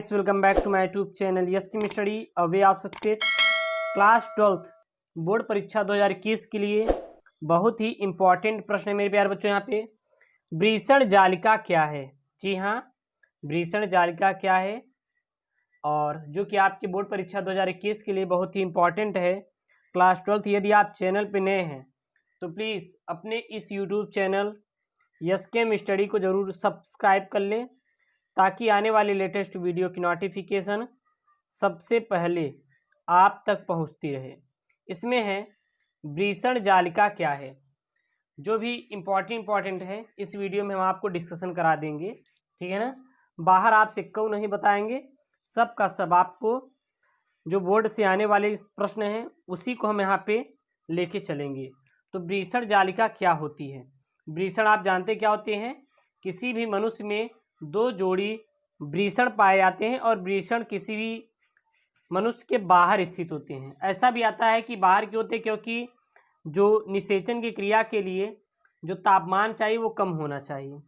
Guys, welcome back to my YouTube channel yes chemistry study a way of success. Class 12th board परीक्षा 2021 के लिए बहुत ही important प्रश्न है मेरे प्यारे बच्चों। यहाँ पे वृषण जालिका क्या है? जी हाँ, वृषण जालिका क्या है, और जो कि आपके बोर्ड परीक्षा 2021 के लिए बहुत ही इंपॉर्टेंट है। क्लास 12th यदि आप चैनल पे नए हैं तो प्लीज़ अपने इस YouTube channel yes chemistry study को ज़रूर सब्सक्राइब कर लें, ताकि आने वाली लेटेस्ट वीडियो की नोटिफिकेशन सबसे पहले आप तक पहुंचती रहे। इसमें है वृषण जालिका क्या है, जो भी इम्पोर्टेंट है इस वीडियो में हम आपको डिस्कशन करा देंगे, ठीक है ना। बाहर आपसे क्यों नहीं बताएंगे, सब का सब आपको जो बोर्ड से आने वाले प्रश्न हैं उसी को हम यहाँ पे लेके चलेंगे। तो वृषण जालिका क्या होती है? वृषण आप जानते क्या होते हैं? किसी भी मनुष्य में दो जोड़ी वृषण पाए जाते हैं और वृषण किसी भी मनुष्य के बाहर स्थित होते हैं। ऐसा भी आता है कि बाहर क्यों होते, क्योंकि जो निषेचन की क्रिया के लिए जो तापमान चाहिए वो कम होना चाहिए।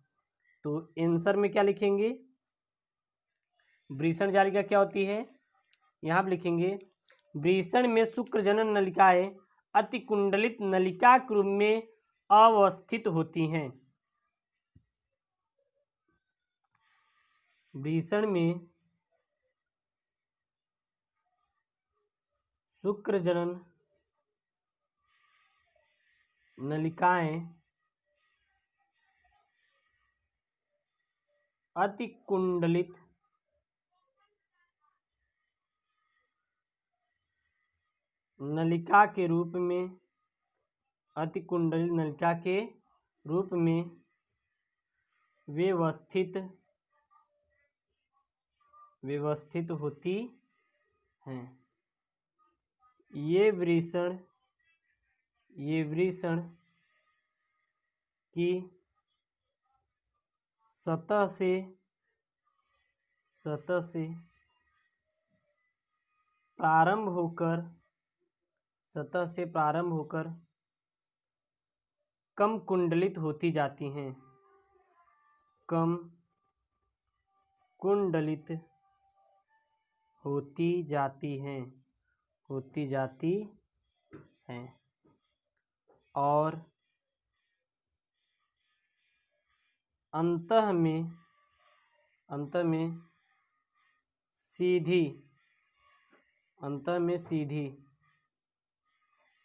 तो आंसर में क्या लिखेंगे? वृषण जालिका क्या होती है, यहाँ पर लिखेंगे वृषण में शुक्रजनन नलिकाएं अतिकुंडलित नलिका के रूप में अवस्थित होती हैं। वृषण में शुक्रजनन नलिकाएं अतिकुंडलित नलिका के रूप में अतिकुंडलित नलिका के रूप में व्यवस्थित होती हैं। ये वृषण की सतह से प्रारंभ होकर कम कुंडलित होती जाती हैं। कम कुंडलित होती जाती हैं और अंत में सीधी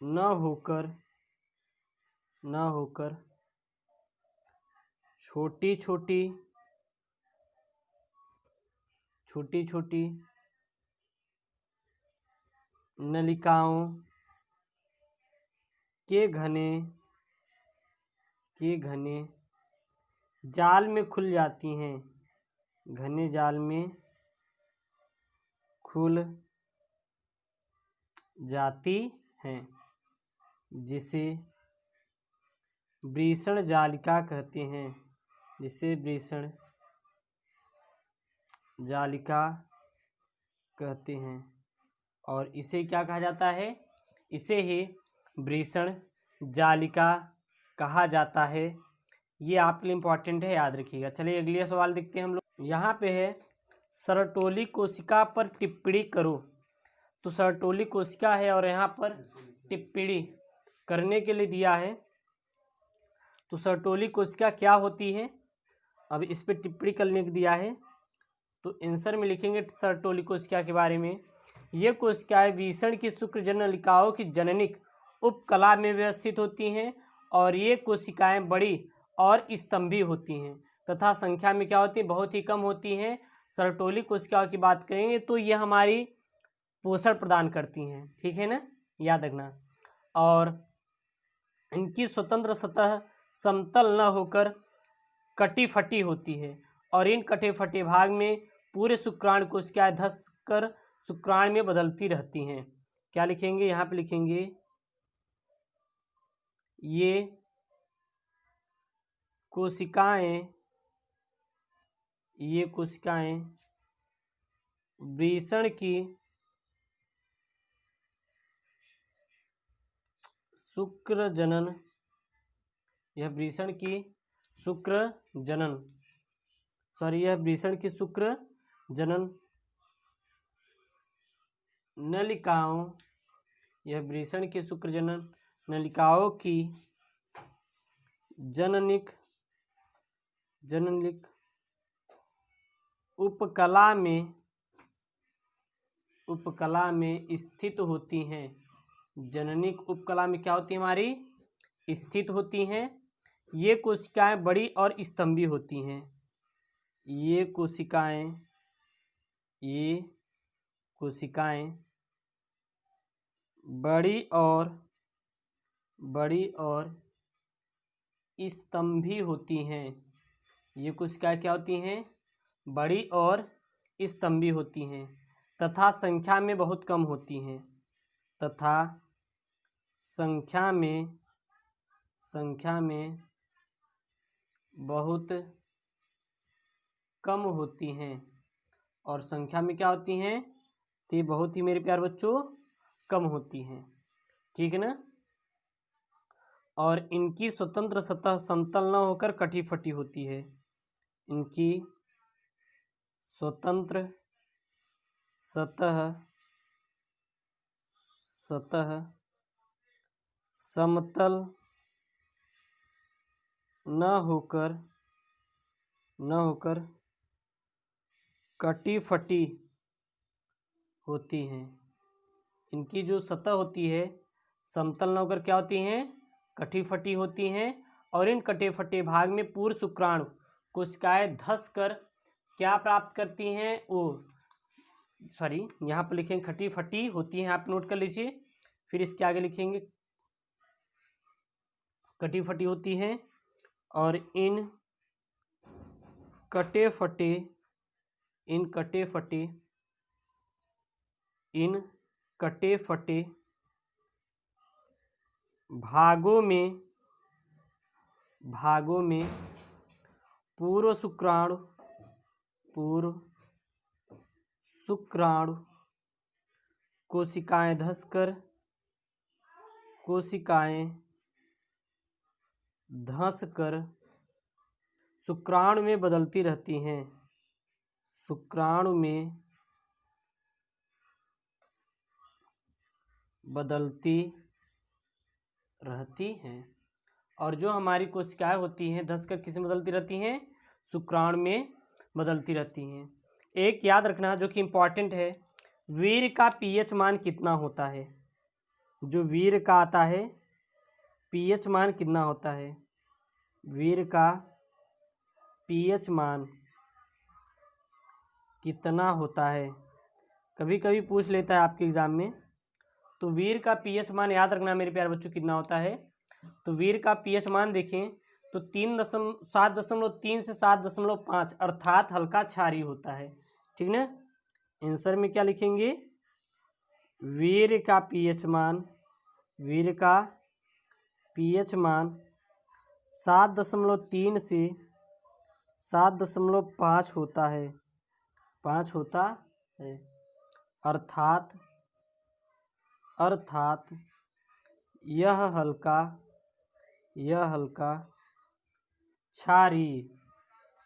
न होकर छोटी छोटी नलिकाओं के घने जाल में खुल जाती हैं। घने जाल में खुल जाती हैं, जिसे वृषण जालिका कहते हैं। और इसे क्या कहा जाता है? इसे ही वृषण जालिका कहा जाता है। ये आपके लिए इम्पोर्टेंट है, याद रखिएगा। चलिए अगले सवाल देखते हैं हम लोग। यहाँ पे है सरटोली कोशिका पर टिप्पणी करो। तो सरटोली कोशिका है और यहाँ पर टिप्पणी करने के लिए दिया है। तो सरटोली कोशिका क्या होती है, अब इस पर टिप्पणी करने को दिया है। तो आंसर में लिखेंगे सरटोली कोशिका के बारे में। ये कोशिकाएं वृषण की शुक्रजनन नलिकाओं की जननिक उपकला में व्यवस्थित होती हैं और ये कोशिकाएं बड़ी और स्तंभी होती हैं तथा संख्या में क्या होती है, बहुत ही कम होती हैं। सरटोली कोशिकाओं की बात करेंगे तो ये हमारी पोषण प्रदान करती हैं, ठीक है ना, याद रखना। और इनकी स्वतंत्र सतह समतल न होकर कटी फटी होती है और इन कटे फटे भाग में पूरे शुक्राणु कोशिकाएं धस कर शुक्राणु में बदलती रहती हैं। क्या लिखेंगे? यहाँ पे लिखेंगे ये कोशिकाएं वृषण की शुक्रजनन, यह वृषण की शुक्र जनन नलिकाओं, यह वृषण के शुक्रजनन नलिकाओं की जननिक उपकला में स्थित होती हैं। जननिक उपकला में क्या होती है हमारी, स्थित होती हैं। ये कोशिकाएं बड़ी और स्तंभी होती हैं। ये कोशिकाएं बड़ी और स्तंभी होती हैं। ये कोशिकाएं क्या होती हैं, बड़ी और स्तंभी होती हैं तथा संख्या में बहुत कम होती हैं। तथा संख्या में बहुत कम होती हैं। और संख्या में क्या होती हैं, तो ये बहुत ही मेरे प्यारे बच्चों कम होती हैं। ठीक है ना। और इनकी स्वतंत्र सतह समतल न होकर कटी फटी होती है। इनकी स्वतंत्र सतह समतल न होकर कटी फटी होती हैं। इनकी जो सतह होती है समतल न होकर क्या होती हैं, कटी फटी होती हैं। और इन कटे फटे भाग में पूर्ण शुक्राणु कोशिकाएं धस कर क्या प्राप्त करती हैं, यहाँ पर लिखेंगे खटी फटी होती हैं, आप नोट कर लीजिए। फिर इसके आगे लिखेंगे कटी फटी होती हैं। और इन कटे फटे भागों में पूर्व शुक्राणु कोशिकाएं धंसकर शुक्राणु में बदलती रहती हैं। और जो हमारी कोशिकाएं होती हैं धंसकर किस में बदलती रहती हैं, शुक्राणु में बदलती रहती हैं। एक याद रखना जो कि इम्पॉर्टेंट है, वीर्य का पीएच मान कितना होता है। जो वीर्य का आता है पीएच मान कितना होता है, वीर्य का पीएच मान कितना होता है, कभी कभी पूछ लेता है आपके एग्जाम में। तो वीर्य का पीएच मान याद रखना मेरे प्यारे बच्चों कितना होता है। तो वीर्य का पीएच मान देखें तो 7.3 से 7.5 अर्थात हल्का क्षारीय होता है। ठीक ना। आंसर में क्या लिखेंगे, वीर्य का पीएच मान 7.3 से 7.5 होता है, 5 होता है। अर्थात यह हल्का क्षारीय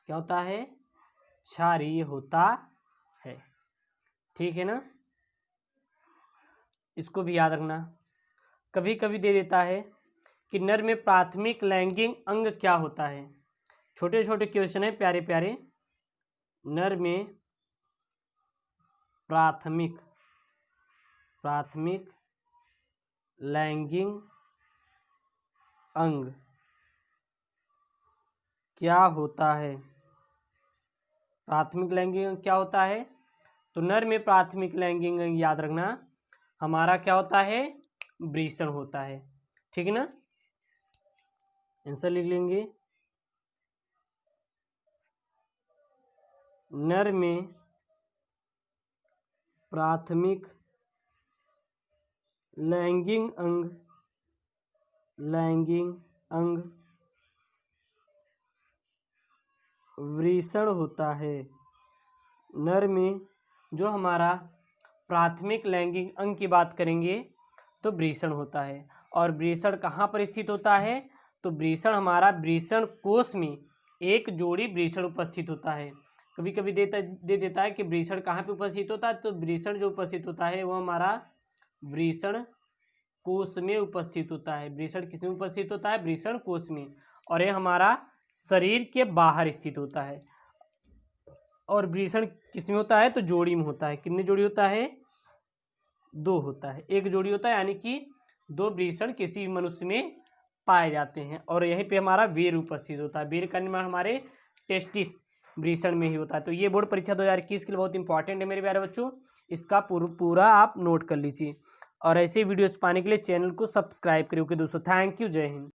क्या होता है, क्षारीय होता है। ठीक है ना। इसको भी याद रखना। कभी कभी दे देता है कि नर में प्राथमिक लैंगिक अंग क्या होता है। छोटे छोटे क्वेश्चन है प्यारे प्यारे। नर में प्राथमिक लैंगिक अंग क्या होता है, प्राथमिक लैंगिक अंग क्या होता है। तो नर में प्राथमिक लैंगिक अंग याद रखना हमारा क्या होता है, वृषण होता है। ठीक है ना। आंसर लिख लेंगे, नर में प्राथमिक लैंगिक अंग वृषण होता है। नर में जो हमारा प्राथमिक लैंगिक अंग की बात करेंगे तो वृषण होता है। और वृषण कहाँ पर स्थित होता है, तो वृषण हमारा वृषण कोश में एक जोड़ी वृषण उपस्थित होता है। कभी कभी दे देता है कि वृषण कहाँ पे उपस्थित होता है, तो वृषण जो उपस्थित होता है वो हमारा वृषण कोश में उपस्थित होता है। वृषण किसमें उपस्थित होता है? वृषण कोश में। और ये हमारा शरीर के बाहर स्थित होता है। और वृषण किसमें होता है? तो जोड़ी में होता है। कितनी जोड़ी होता है? 2 होता है। एक जोड़ी होता है, यानी कि 2 वृषण किसी भी मनुष्य में पाए जाते हैं। और यहीं पे हमारा वीर उपस्थित होता है। वीर का निर्माण हमारे टेस्टिस वृषण में ही होता है। तो ये बोर्ड परीक्षा 2021 के लिए बहुत इंपॉर्टेंट है मेरे प्यारे बच्चों, इसका पूरा आप नोट कर लीजिए। और ऐसे वीडियोस पाने के लिए चैनल को सब्सक्राइब करिए। ओके दोस्तों, थैंक यू, जय हिंद।